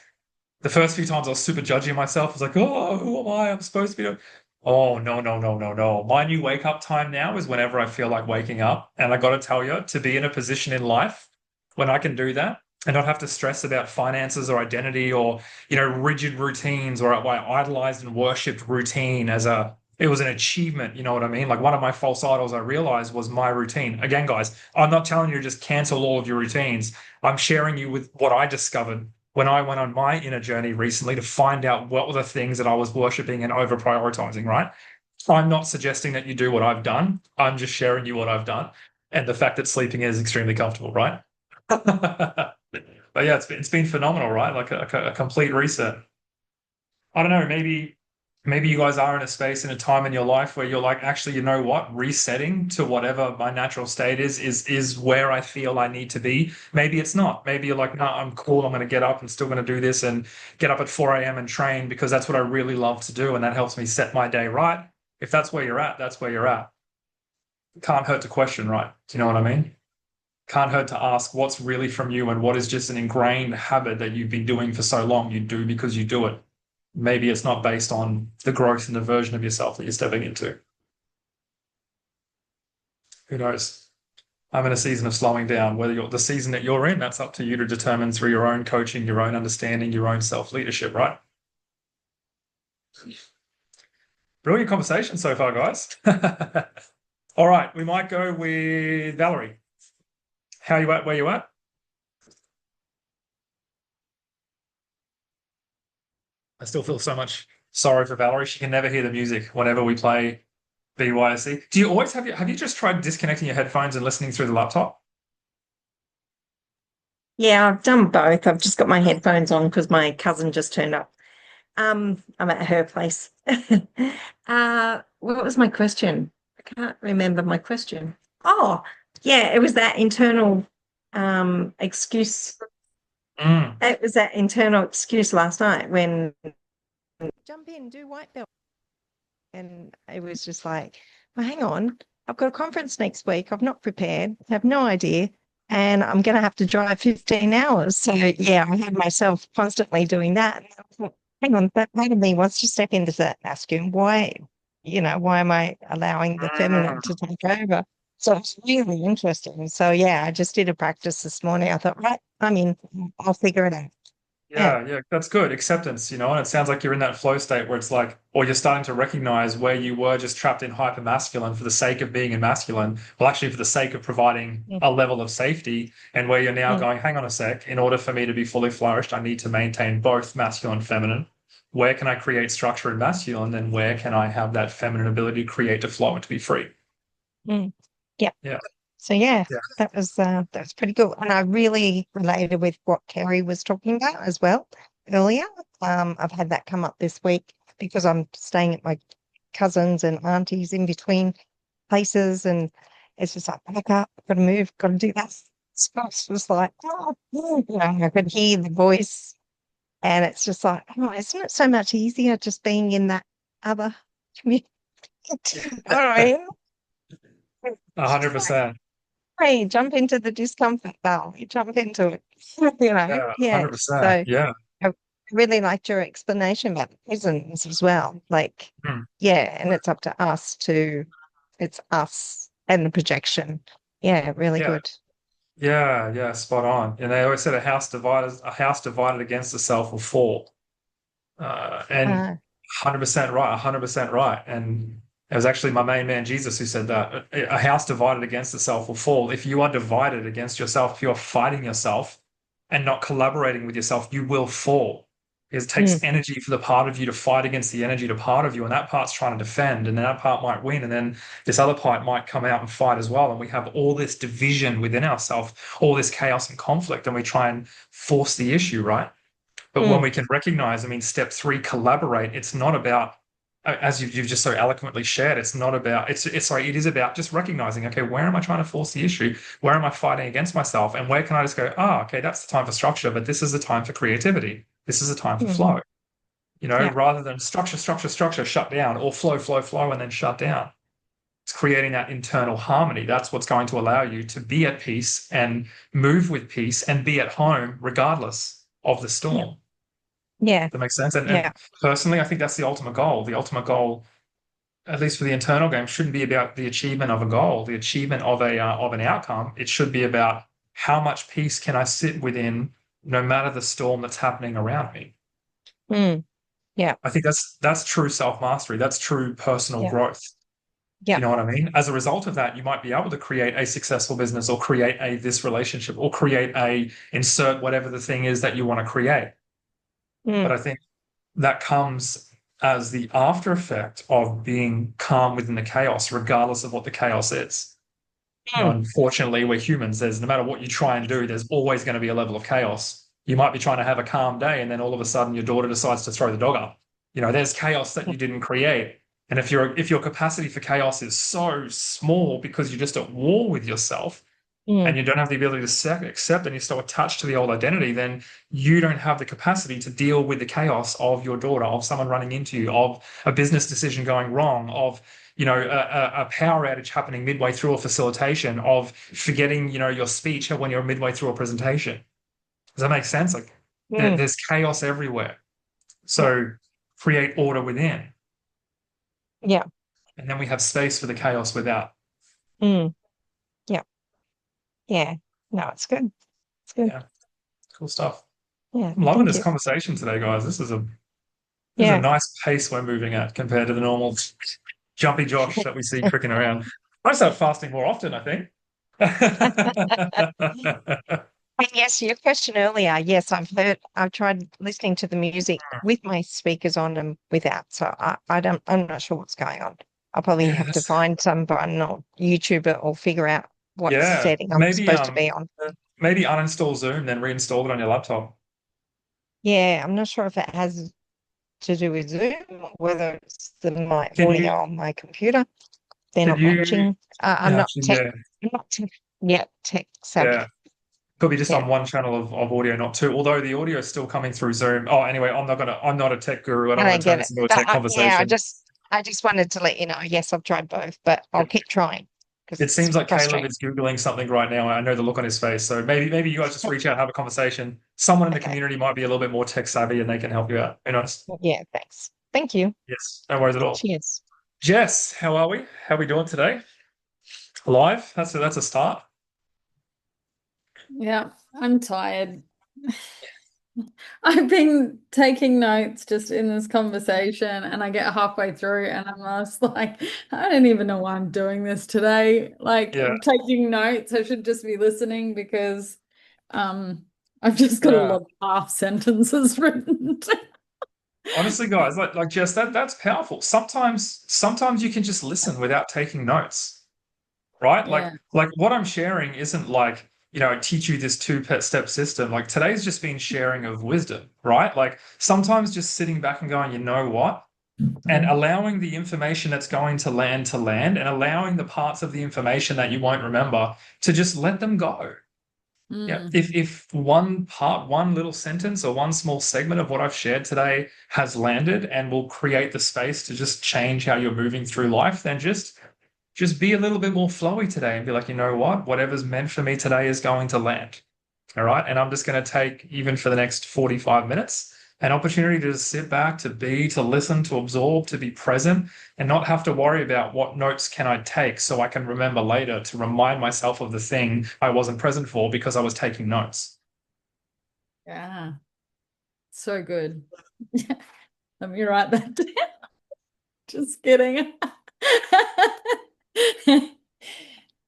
Speaker 1: The first few times I was super judging myself. I was like, oh, who am I? I'm supposed to be doing. Oh, no, no, no, no, no. My new wake up time now is whenever I feel like waking up. And I got to tell you, to be in a position in life when I can do that and not have to stress about finances or identity or, rigid routines, or I idolized and worshipped routine it was an achievement. You know what I mean? Like one of my false idols I realized was my routine. Again, guys, I'm not telling you to just cancel all of your routines. I'm sharing you with what I discovered when I went on my inner journey recently to find out what were the things that I was worshiping and over prioritizing, right? I'm not suggesting that you do what I've done. I'm just sharing you what I've done and the fact that sleeping is extremely comfortable, right? But yeah, it's been phenomenal, right? Like a complete reset. I don't know, maybe you guys are in a space in a time in your life where you're like, actually, you know what? Resetting to whatever my natural state is where I feel I need to be. Maybe it's not. Maybe you're like, no, I'm cool. I'm going to get up and still going to do this and get up at 4 a.m. and train because that's what I really love to do. And that helps me set my day right. If that's where you're at, that's where you're at. Can't hurt to question, right? Do you know what I mean? Can't hurt to ask what's really from you and what is just an ingrained habit that you've been doing for so long. You do because you do it. Maybe it's not based on the growth and the version of yourself that you're stepping into. Who knows? I'm in a season of slowing down. Whether you're the season that you're in, that's up to you to determine through your own coaching, your own understanding, your own self-leadership, right? Brilliant conversation so far, guys. All right, we might go with Valerie. How you at? Where you at? I still feel so much sorry for Valerie. She can never hear the music whenever we play BYOC. Do you always have you just tried disconnecting your headphones and listening through the laptop?
Speaker 5: Yeah, I've done both. I've just got my headphones on because my cousin just turned up. I'm at her place. What was my question? I can't remember my question. Oh, yeah, it was that internal excuse. It was that internal excuse last night when jump in, do white belt. And it was just like, well, hang on, I've got a conference next week. I've not prepared, have no idea. And I'm going to have to drive 15 hours. So, yeah, I had myself constantly doing that. And I thought, hang on, that part of me wants to step into that masculine. Why am I allowing the feminine to take over? So it's really interesting. So, yeah, I just did a practice this morning. I thought, right, I'll figure it out.
Speaker 1: Yeah, that's good. Acceptance, and it sounds like you're in that flow state where it's like, or you're starting to recognize where you were just trapped in hyper masculine for the sake of being in masculine, well, actually for the sake of providing a level of safety, and where you're now going, hang on a sec, in order for me to be fully flourished, I need to maintain both masculine and feminine. Where can I create structure in masculine, and where can I have that feminine ability to create, to flow, and to be free?
Speaker 5: Yeah.
Speaker 1: Yeah.
Speaker 5: So that was pretty cool. And I really related with what Kerry was talking about as well earlier. I've had that come up this week because I'm staying at my cousins and aunties in between places, and it's just like, back up, got to move, got to do that. Spouse was like, I could hear the voice, and it's just like, oh, isn't it so much easier just being in that other community? All right.
Speaker 1: 100%.
Speaker 5: Hey, jump into the discomfort valley, jump into it.
Speaker 1: Yeah,
Speaker 5: Yeah.
Speaker 1: 100%.
Speaker 5: So
Speaker 1: Yeah.
Speaker 5: I really liked your explanation about the prisons as well. Like, yeah, and it's up to us it's us and the projection. Yeah, really good.
Speaker 1: Yeah, spot on. And they always said a house divided against itself will fall. And 100% right, 100% right. And it was actually my main man, Jesus, who said that a house divided against itself will fall. If you are divided against yourself, if you're fighting yourself and not collaborating with yourself, you will fall. Because it takes energy for the part of you to fight against the energy to part of you, and that part's trying to defend, and then that part might win, and then this other part might come out and fight as well. And we have all this division within ourselves, all this chaos and conflict, and we try and force the issue, right? But when we can recognize, step 3, collaborate. It's not about, as you've just so eloquently shared, it's not about, it is about just recognizing, okay, where am I trying to force the issue? Where am I fighting against myself? And where can I just go, okay, that's the time for structure, but this is the time for creativity. This is the time for flow, rather than structure, shut down, or flow, and then shut down. It's creating that internal harmony. That's what's going to allow you to be at peace and move with peace and be at home regardless of the storm.
Speaker 5: Yeah.
Speaker 1: That makes sense. And
Speaker 5: Yeah.
Speaker 1: personally, I think that's the ultimate goal. The ultimate goal, at least for the internal game, shouldn't be about the achievement of a goal, the achievement of an outcome. It should be about how much peace can I sit within, no matter the storm that's happening around me.
Speaker 5: Yeah.
Speaker 1: I think that's true self-mastery. That's true personal
Speaker 5: Yeah.
Speaker 1: growth.
Speaker 5: Yeah.
Speaker 1: You know what I mean? As a result of that, you might be able to create a successful business or create this relationship or create insert whatever the thing is that you want to create. But I think that comes as the after effect of being calm within the chaos, regardless of what the chaos is. You know, unfortunately, we're humans. No matter what you try and do, there's always going to be a level of chaos. You might be trying to have a calm day, and then all of a sudden your daughter decides to throw the dog up. You know, there's chaos that you didn't create. And if your capacity for chaos is so small because you're just at war with yourself, and you don't have the ability to accept, and you're still attached to the old identity, then you don't have the capacity to deal with the chaos of your daughter, of someone running into you, of a business decision going wrong, of a power outage happening midway through a facilitation, of forgetting your speech when you're midway through a presentation. Does that make sense? Like there's chaos everywhere. So create order within.
Speaker 5: Yeah.
Speaker 1: And then we have space for the chaos without.
Speaker 5: Yeah. Yeah. No, it's good. It's good.
Speaker 1: Yeah. Cool stuff.
Speaker 5: Yeah.
Speaker 1: I'm loving
Speaker 5: Thank
Speaker 1: this
Speaker 5: you.
Speaker 1: conversation today, guys. This is a
Speaker 5: Yeah.
Speaker 1: nice pace we're moving at compared to the normal jumpy Josh that we see tricking around. I start fasting more often, I think.
Speaker 5: And yes, your question earlier, yes, I've tried listening to the music with my speakers on and without. So I'm not sure what's going on. I'll probably
Speaker 1: Yeah,
Speaker 5: have to find some button or YouTube it or figure out what
Speaker 1: Yeah,
Speaker 5: setting I'm
Speaker 1: maybe
Speaker 5: supposed to be on.
Speaker 1: maybe uninstall Zoom, then reinstall it on your laptop.
Speaker 5: Yeah, I'm not sure if it has to do with Zoom or whether it's my
Speaker 1: Can
Speaker 5: audio
Speaker 1: you
Speaker 5: on my computer. They're
Speaker 1: can
Speaker 5: not
Speaker 1: you
Speaker 5: matching. I'm not
Speaker 1: actually,
Speaker 5: tech. I'm not tech savvy.
Speaker 1: yeah. Could be just
Speaker 5: Yeah.
Speaker 1: on one channel of audio, not two. Although the audio is still coming through Zoom. Oh, anyway, I'm not a tech guru. I don't
Speaker 5: I
Speaker 1: want
Speaker 5: don't
Speaker 1: to turn
Speaker 5: get
Speaker 1: this
Speaker 5: it.
Speaker 1: into a
Speaker 5: But
Speaker 1: tech conversation.
Speaker 5: I just wanted to let you know. Yes, I've tried both, but I'll keep trying because
Speaker 1: It
Speaker 5: it's
Speaker 1: seems like Caleb
Speaker 5: frustrating.
Speaker 1: is Googling something right now. I know the look on his face. So maybe you guys just reach out, have a conversation. Someone in the
Speaker 5: Okay.
Speaker 1: community might be a little bit more tech savvy and they can help you out. Who knows?
Speaker 5: Yeah, thanks. Thank you.
Speaker 1: Yes, no worries at all.
Speaker 5: Cheers.
Speaker 1: Jess, how are we? How are we doing today? Live? That's a start.
Speaker 6: Yeah, I'm tired. I've been taking notes just in this conversation, and I get halfway through and I'm just like, I don't even know why I'm doing this today. Like
Speaker 1: Yeah.
Speaker 6: taking notes, I should just be listening because I've just got a lot of half sentences written.
Speaker 1: Honestly, guys, like Jess, that's powerful. Sometimes you can just listen without taking notes, right?
Speaker 6: Yeah.
Speaker 1: Like what I'm sharing isn't like, I teach you this two-step system. Like today's just been sharing of wisdom, right? Like sometimes just sitting back and going, you know what? And allowing the information that's going to land and allowing the parts of the information that you won't remember to just let them go. Yeah. If one little sentence or one small segment of what I've shared today has landed and will create the space to just change how you're moving through life, then just be a little bit more flowy today and be like, you know what? Whatever's meant for me today is going to land. All right. And I'm just going to take, even for the next 45 minutes, an opportunity to just sit back, to listen, to absorb, to be present, and not have to worry about what notes can I take so I can remember later to remind myself of the thing I wasn't present for because I was taking notes.
Speaker 6: Yeah. So good. Let me write that down. Just kidding.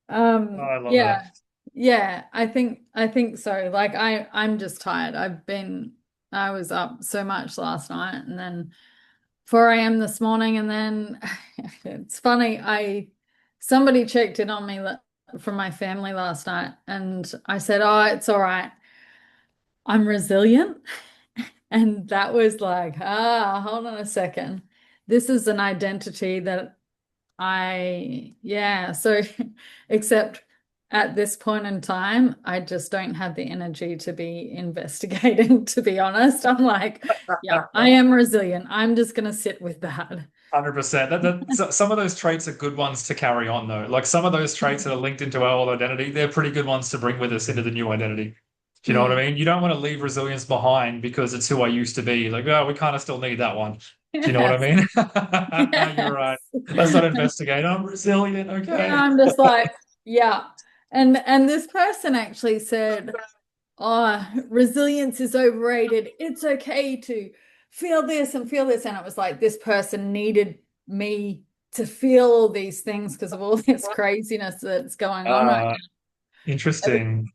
Speaker 1: I love
Speaker 6: yeah.
Speaker 1: that.
Speaker 6: Yeah, I think so. Like I'm just tired. I was up so much last night and then 4 a.m. this morning, and then it's funny, somebody checked in on me from my family last night, and I said, "Oh, it's all right. I'm resilient." And that was like, hold on a second. This is an identity that so except at this point in time, I just don't have the energy to be investigating, to be honest. I'm like, yeah, I am resilient. I'm just going to sit with that.
Speaker 1: 100%. Some of those traits are good ones to carry on, though. Like some of those traits that are linked into our old identity, they're pretty good ones to bring with us into the new identity. Do you know what I mean? You don't want to leave resilience behind because it's who I used to be. Like, oh, we kind of still need that one. Do you know what I mean? You're right. Let's not investigate. I'm resilient. Okay.
Speaker 6: Yeah, I'm just like, yeah. And this person actually said, oh, resilience is overrated. It's okay to feel this and feel this. And it was like this person needed me to feel all these things because of all this craziness that's going on right now.
Speaker 1: Interesting.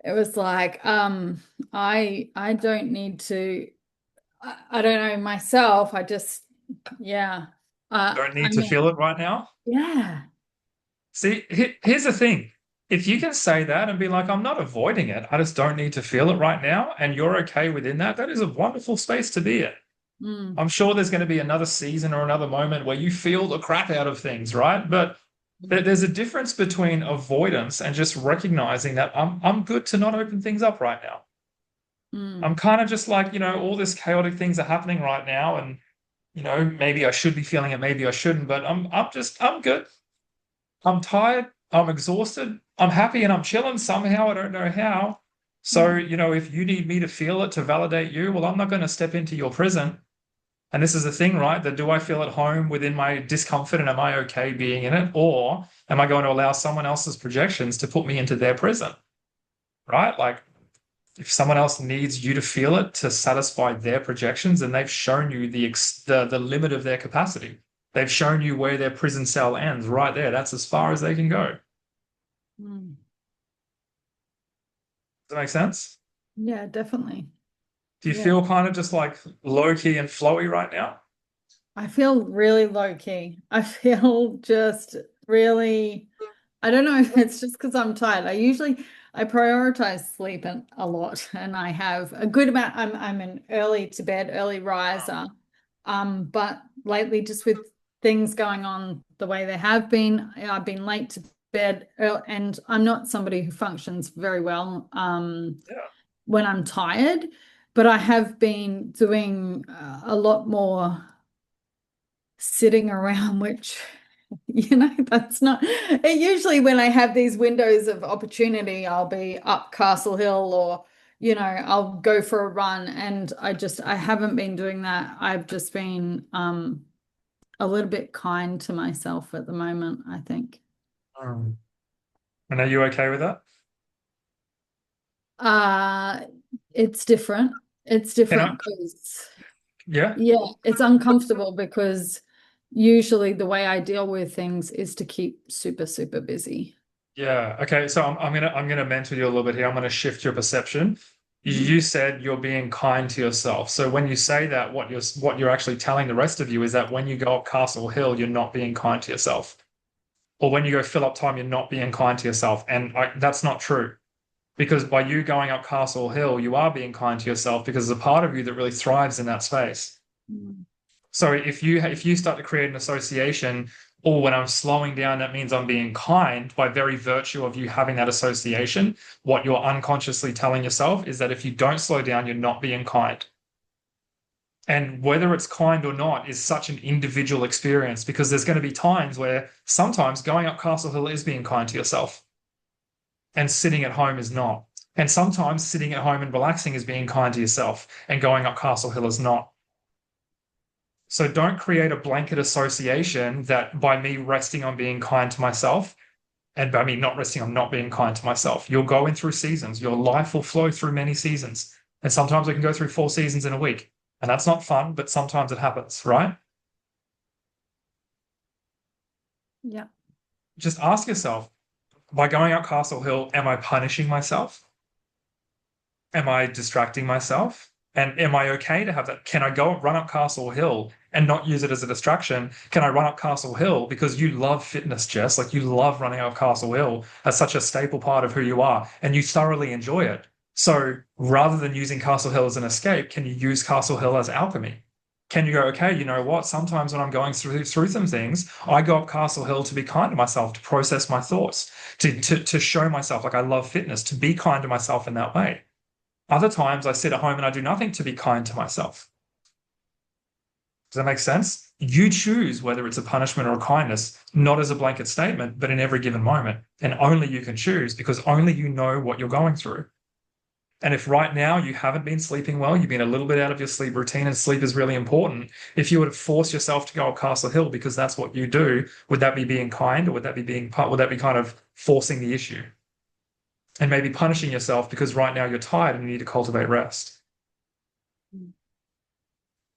Speaker 6: It was like, I don't need to, I don't know myself. I just, yeah.
Speaker 1: Don't need to feel it right now.
Speaker 6: Yeah.
Speaker 1: See, here's the thing. If you can say that and be like, I'm not avoiding it, I just don't need to feel it right now, and you're okay within that, that is a wonderful space to be in. I'm sure there's going to be another season or another moment where you feel the crap out of things, right? But there's a difference between avoidance and just recognizing that I'm good to not open things up right now. I'm kind of just like, all this chaotic things are happening right now, and maybe I should be feeling it, maybe I shouldn't, but I'm good. I'm tired, I'm exhausted, I'm happy, and I'm chilling somehow. I don't know how. So, if you need me to feel it to validate you, well, I'm not going to step into your prison. And this is the thing, right? That do I feel at home within my discomfort and am I okay being in it? Or am I going to allow someone else's projections to put me into their prison? Right? Like if someone else needs you to feel it to satisfy their projections, and they've shown you the limit of their capacity. They've shown you where their prison cell ends right there. That's as far as they can go. Does that make sense?
Speaker 6: Yeah, definitely.
Speaker 1: Do you feel kind of just like low-key and flowy right now?
Speaker 6: I feel really low-key. I feel just really, I don't know if it's just because I'm tired. I prioritize sleep a lot, and I have a good amount. I'm an early to bed, early riser. But lately, just with things going on the way they have been, I've been late to bed, and I'm not somebody who functions very well when I'm tired, but I have been doing a lot more sitting around, which that's not usually when I have these windows of opportunity, I'll be up Castle Hill or I'll go for a run, and I haven't been doing that. I've just been a little bit kind to myself at the moment, I think.
Speaker 1: And are you okay with that?
Speaker 6: It's different. It's different because
Speaker 1: yeah,
Speaker 6: it's uncomfortable because usually the way I deal with things is to keep super, super busy.
Speaker 1: Yeah. Okay. So I'm gonna mentor you a little bit here. I'm gonna shift your perception. You said you're being kind to yourself. So when you say that, what you're actually telling the rest of you is that when you go up Castle Hill, you're not being kind to yourself. Or when you go fill up time, you're not being kind to yourself. And that's not true. Because by you going up Castle Hill, you are being kind to yourself because there's a part of you that really thrives in that space. So if you start to create an association, or when I'm slowing down, that means I'm being kind by very virtue of you having that association, what you're unconsciously telling yourself is that if you don't slow down, you're not being kind. And whether it's kind or not is such an individual experience, because there's going to be times where sometimes going up Castle Hill is being kind to yourself and sitting at home is not. And sometimes sitting at home and relaxing is being kind to yourself and going up Castle Hill is not. So don't create a blanket association that by me resting on being kind to myself and by me not resting on not being kind to myself. You're going through seasons. Your life will flow through many seasons. And sometimes we can go through 4 seasons in a week. And that's not fun, but sometimes it happens, right?
Speaker 6: Yeah.
Speaker 1: Just ask yourself, by going up Castle Hill, am I punishing myself? Am I distracting myself? And am I okay to have that? Can I go run up Castle Hill and not use it as a distraction? Can I run up Castle Hill because you love fitness, Jess? Like you love running up Castle Hill as such a staple part of who you are, and you thoroughly enjoy it. So rather than using Castle Hill as an escape, can you use Castle Hill as alchemy? Can you go, okay, you know what? Sometimes when I'm going through some things, I go up Castle Hill to be kind to myself, to process my thoughts, to show myself like I love fitness, to be kind to myself in that way. Other times I sit at home and I do nothing to be kind to myself. Does that make sense? You choose whether it's a punishment or a kindness, not as a blanket statement, but in every given moment. And only you can choose because only you know what you're going through. And if right now you haven't been sleeping well, you've been a little bit out of your sleep routine, and sleep is really important. If you were to force yourself to go up Castle Hill because that's what you do, would that be being kind, or would that be kind of forcing the issue? And maybe punishing yourself because right now you're tired and you need to cultivate rest.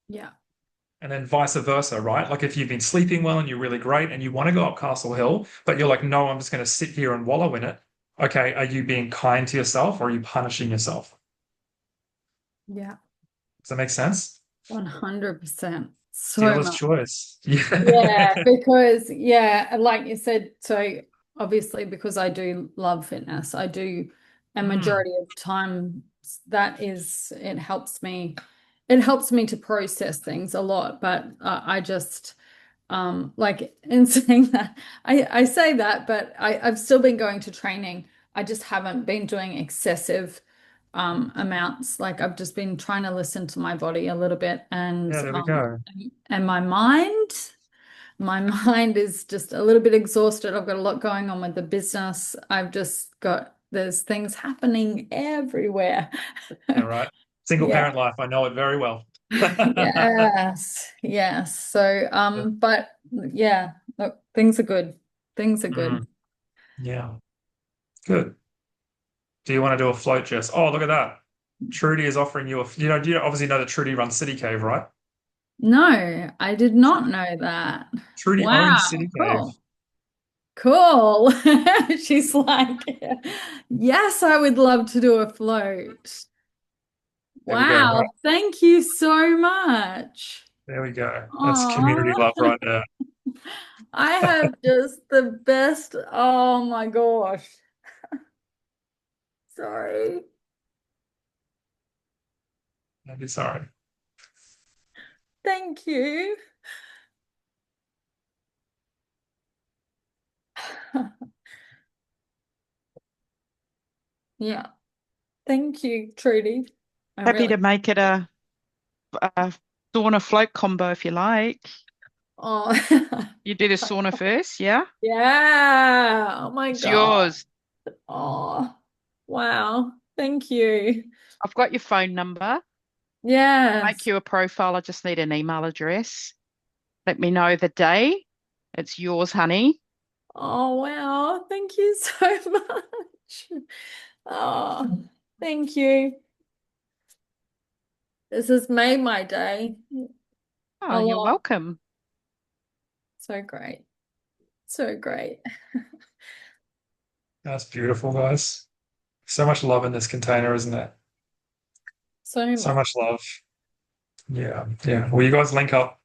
Speaker 6: Yeah.
Speaker 1: And then vice versa, right? Like if you've been sleeping well and you're really great and you want to go up Castle Hill, but you're like, no, I'm just going to sit here and wallow in it. Okay, are you being kind to yourself, or are you punishing yourself?
Speaker 6: Yeah.
Speaker 1: Does that make sense?
Speaker 6: 100%. So
Speaker 1: Dealer's
Speaker 6: much.
Speaker 1: choice.
Speaker 6: Yeah, because like you said, so obviously because I do love fitness, I do a majority of time it helps me to process things a lot, but I just like in saying that I say that, but I've still been going to training. I just haven't been doing excessive amounts. Like I've just been trying to listen to my body a little bit, and
Speaker 1: Yeah, there we go.
Speaker 6: and my mind is just a little bit exhausted. I've got a lot going on with the business. There's things happening everywhere.
Speaker 1: Yeah, right. Single
Speaker 6: Yeah.
Speaker 1: parent life, I know it very well.
Speaker 6: Yes. Yes. So, but yeah, look, things are good. Things are good.
Speaker 1: Yeah, good. Do you want to do a float, Jess? Oh, look at that. Trudy is offering you you obviously know that Trudy runs City Cave, right?
Speaker 6: No, I did not know that.
Speaker 1: Trudy
Speaker 6: Wow,
Speaker 1: owns City Cave.
Speaker 6: cool. Cool. She's like, yes, I would love to do a float.
Speaker 1: There we go.
Speaker 6: Wow,
Speaker 1: Right.
Speaker 6: thank you so much.
Speaker 1: There we go. That's community
Speaker 6: Oh,
Speaker 1: love right there.
Speaker 6: I have just the best. Oh my gosh. Sorry.
Speaker 1: Maybe sorry.
Speaker 6: Thank you. Yeah. Thank you, Trudy.
Speaker 4: Happy to make it a sauna float combo if you like.
Speaker 6: Oh,
Speaker 4: You do the sauna first, yeah?
Speaker 6: yeah. Oh my
Speaker 4: It's
Speaker 6: God.
Speaker 4: yours.
Speaker 6: Oh, wow. Thank you.
Speaker 4: I've got your phone number.
Speaker 6: Yes.
Speaker 4: Make you a profile. I just need an email address. Let me know the day. It's yours, honey.
Speaker 6: Oh, wow. Thank you so much. Oh, thank you. This has made my day
Speaker 4: Oh,
Speaker 6: a
Speaker 4: you're
Speaker 6: lot.
Speaker 4: welcome.
Speaker 6: So great. So great.
Speaker 1: That's beautiful, guys. So much love in this container, isn't it?
Speaker 6: So
Speaker 1: So
Speaker 6: much.
Speaker 1: much love. Yeah, yeah. Well, you guys link up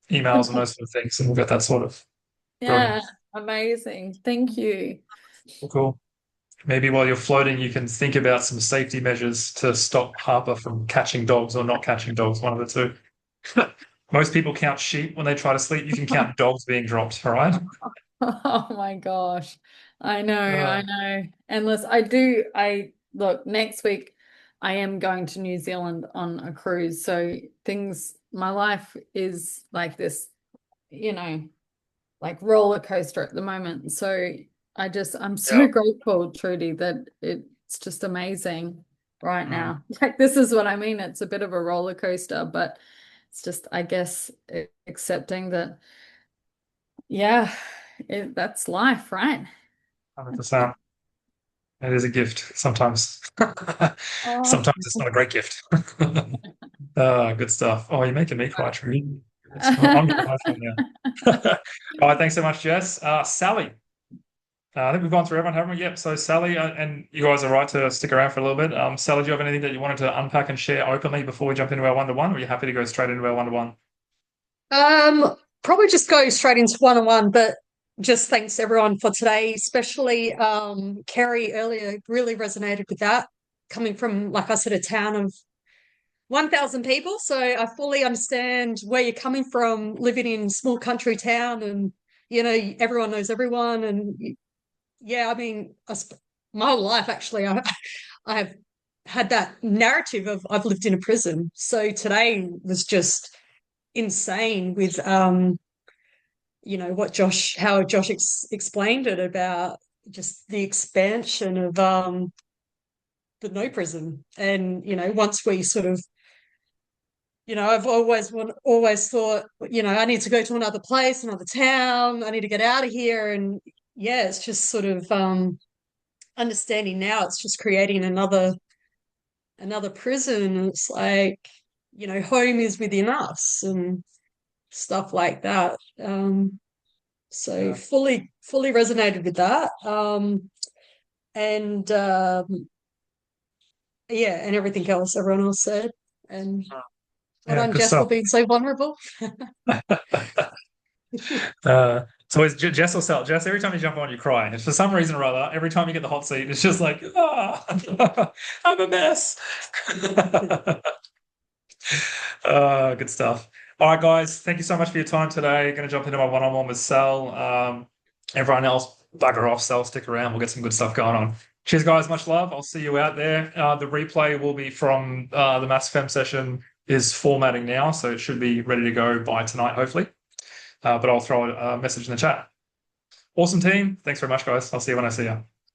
Speaker 1: emails and those sort of things, and we'll get that sort of
Speaker 6: Yeah,
Speaker 1: brilliant.
Speaker 6: amazing. Thank you.
Speaker 1: Cool. Maybe while you're floating, you can think about some safety measures to stop Harper from catching dogs or not catching dogs, one of the two. Most people count sheep when they try to sleep. You can count dogs being dropped, all right?
Speaker 6: Oh my gosh. I know, I
Speaker 1: Uh,
Speaker 6: know. Endless. Look, next week I am going to New Zealand on a cruise. So my life is like this, you know, like roller coaster at the moment. So I'm so
Speaker 1: yeah.
Speaker 6: grateful, Trudy, that it's just amazing right
Speaker 1: Mm.
Speaker 6: now. Like this is what I mean. It's a bit of a roller coaster, but it's just, I guess, accepting that, yeah, that's life, right?
Speaker 1: 100%. It is a gift sometimes.
Speaker 6: Oh,
Speaker 1: Sometimes it's not a great gift. Good stuff. Oh, you're making me cry, Trudy. I'm getting emotional now. All right, thanks so much, Jess. Sally. I think we've gone through everyone, haven't we? Yep. So Sally, and you guys are right to stick around for a little bit. Sally, do you have anything that you wanted to unpack and share openly before we jump into our one-to-one? Or are you happy to go straight into our one-to-one?
Speaker 7: Probably just go straight into one-on-one, but just thanks everyone for today, especially Kerry earlier really resonated with that, coming from, like I said, a town of 1,000 people. So I fully understand where you're coming from, living in small country town, and everyone knows everyone. And yeah, I mean, my whole life actually, I have had that narrative of I've lived in a prison. So today was just insane with how Josh explained it about just the expansion of no prison. And, once we sort of, I've always thought, I need to go to another place, another town. I need to get out of here. And yeah, it's just sort of understanding now. It's just creating another prison. It's like, home is within us and stuff like that. So
Speaker 1: Yeah.
Speaker 7: fully resonated with that. And yeah, and everything else everyone else said. And well
Speaker 1: Yeah,
Speaker 7: done,
Speaker 1: good
Speaker 7: Jess, for
Speaker 1: stuff.
Speaker 7: being so vulnerable.
Speaker 1: It's always Jess will sell. Jess, every time you jump on, you cry. And for some reason or other, every time you get the hot seat, it's just like, I'm a mess. Good stuff. All right, guys, thank you so much for your time today. Going to jump into my one-on-one with Sel. Everyone else, bugger off, Sel, stick around. We'll get some good stuff going on. Cheers, guys. Much love. I'll see you out there. The replay will be from the Mass Fem session is formatting now, so it should be ready to go by tonight, hopefully. But I'll throw a message in the chat. Awesome team. Thanks very much, guys. I'll see you when I see you.